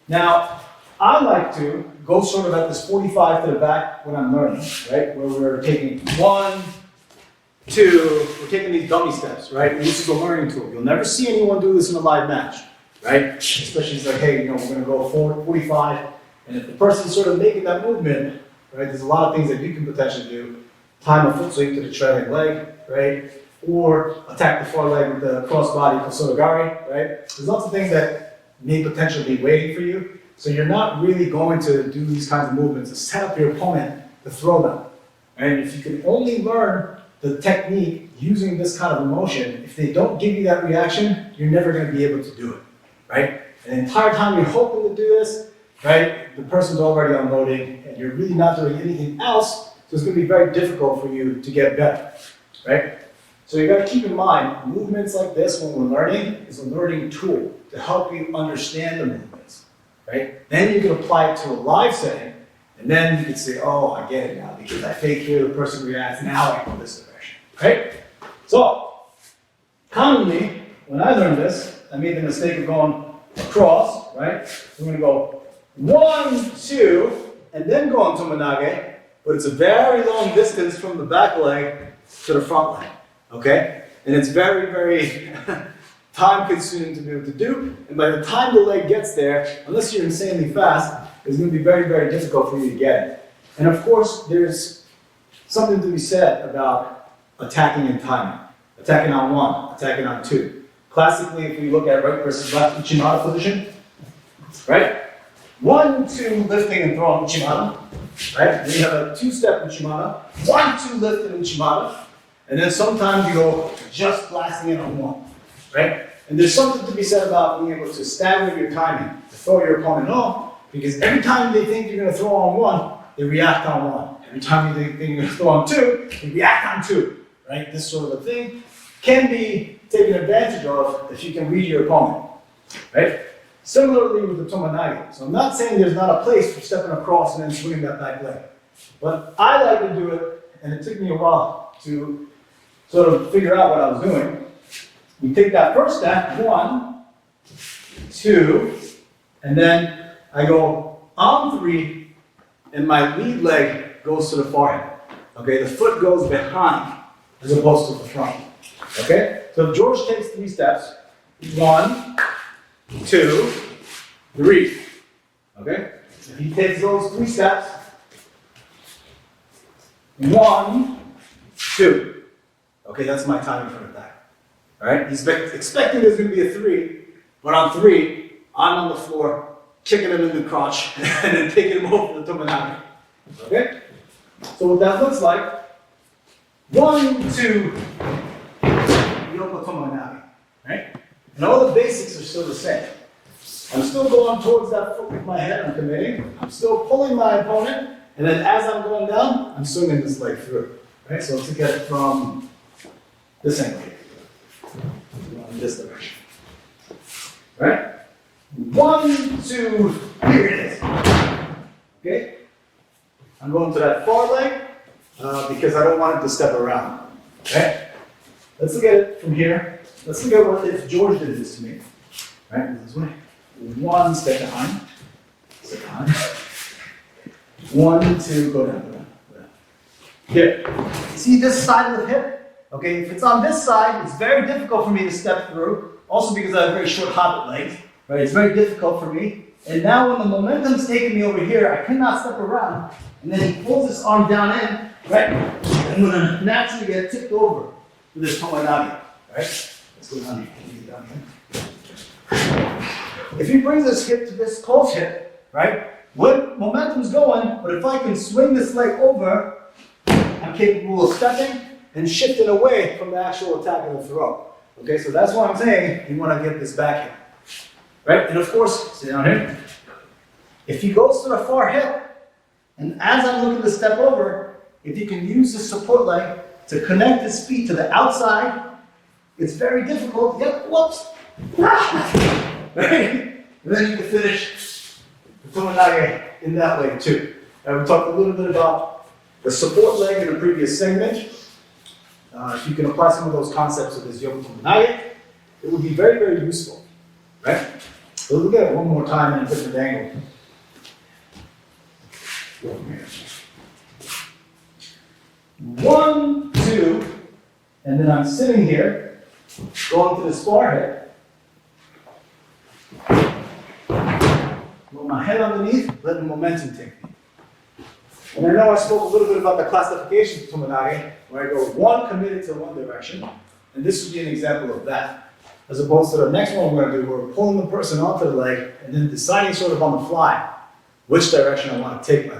Now, I like to go sort of at this 45 to the back when I'm learning, right? Where we're taking 1, 2, we're taking these dummy steps, right? And this is a learning tool. You'll never see anyone do this in a live match, right? Especially it's like, hey, you know, we're gonna go 45, and if the person's sort of making that movement, right, there's a lot of things that you can potentially do. Time a foot sweep to the trailing leg, right? Or attack the far leg with the crossbody kosodogari, right? There's lots of things that may potentially be waiting for you. So you're not really going to do these kinds of movements to set up your opponent to throw them. And if you can only learn the technique using this kind of motion, if they don't give you that reaction, you're never going to be able to do it, right? And the entire time you're hoping to do this, right, the person's already unloading and you're really not doing anything else, so it's going to be very difficult for you to get better, right? So you got to keep in mind, movements like this when we're learning is a learning tool to help you understand the movements, right? Then you can apply it to a live setting, and then you can say, oh, I get it now, because I fake here, the person reacts, now I go this direction, right? So, commonly, when I learned this, I made the mistake of going across, right? So I'm going to go 1, 2, and then go on Tomoe-Nage, but it's a very long distance from the back leg to the front leg. Okay? And it's very, very time consuming to be able to do. And by the time the leg gets there, unless you're insanely fast, it's going to be very, very difficult for you to get it. And of course, there's something to be said about attacking and timing. Attacking on 1, attacking on 2. Classically, if we look at right versus left Uchimata position, right? 1, 2, lifting and throwing Uchimata, right? Then you have a 2-step Uchimata, 1, 2, lift and Uchimata. And then sometimes you go just blasting it on 1, right? And there's something to be said about being able to stagger your timing, to throw your opponent off, because every time they think you're going to throw on 1, they react on 1. Every time they think you're going to throw on 2, they react on 2, right? This sort of a thing can be taken advantage of if you can read your opponent, right? Similarly with the Tomoe-Nage. So I'm not saying there's not a place for stepping across and then swinging that back leg. But I like to do it, and it took me a while to sort of figure out what I was doing. You take that first step, 1, 2, and then I go on 3, and my lead leg goes to the forehead. Okay, the foot goes behind as opposed to the front. Okay, so if George takes 3 steps, 1, 2, 3. Okay, if he takes those 3 steps, 1, 2. Okay, that's my timing for attack. All right, he's expecting there's going to be a 3, but on 3, I'm on the floor, kicking him in the crotch, and then taking him over the Tomoe-Nage. Okay, so what that looks like, 1, 2, Yoko Tomoe-Nage, right? And all the basics are still the same. I'm still going towards that foot with my head, I'm committing. I'm still pulling my opponent, and then as I'm going down, I'm swinging this leg through. Right? So to get it from this angle here, in this direction. Right? 1, 2, here it is. Okay? I'm going to that far leg because I don't want it to step around. Okay? Let's look at it from here. Let's look at what if George did this to me. Right? This way. 1 step behind. Step behind. 1, 2, go down, go down, go down. Here. See this side of the hip? Okay, if it's on this side, it's very difficult for me to step through. Also because I have very short hobbit legs. Right? It's very difficult for me. And now when the momentum's taking me over here, I cannot step around. And then he pulls this arm down in, right? I'm gonna naturally get tipped over with this Tomoe-Nage. Right? Let's go down here. If he brings this hip to this close hip, right? When momentum's going, but if I can swing this leg over, I'm capable of stepping and shifting away from the actual attack of the throw. Okay, so that's why I'm saying you want to get this back here. Right? And of course, sit down here. If he goes to the far hip, and as I'm looking to step over, if you can use the support leg to connect his feet to the outside, it's very difficult. Yep, whoops. Right? And then you can finish the Tomoe-Nage in that way too. And we talked a little bit about the support leg in the previous segment. If you can apply some of those concepts of this Yoko Tomoe-Nage, it would be very, very useful. Right? So look at it one more time in a different angle. 1, 2, and then I'm sitting here, going to the spar head. With my head underneath, letting the momentum take me. And I know I spoke a little bit about the classification of Tomoe-Nage, where I go one committed to one direction, and this would be an example of that. As opposed to the next one we're going to do, we're pulling the person onto the leg, and then deciding sort of on the fly which direction I want to take my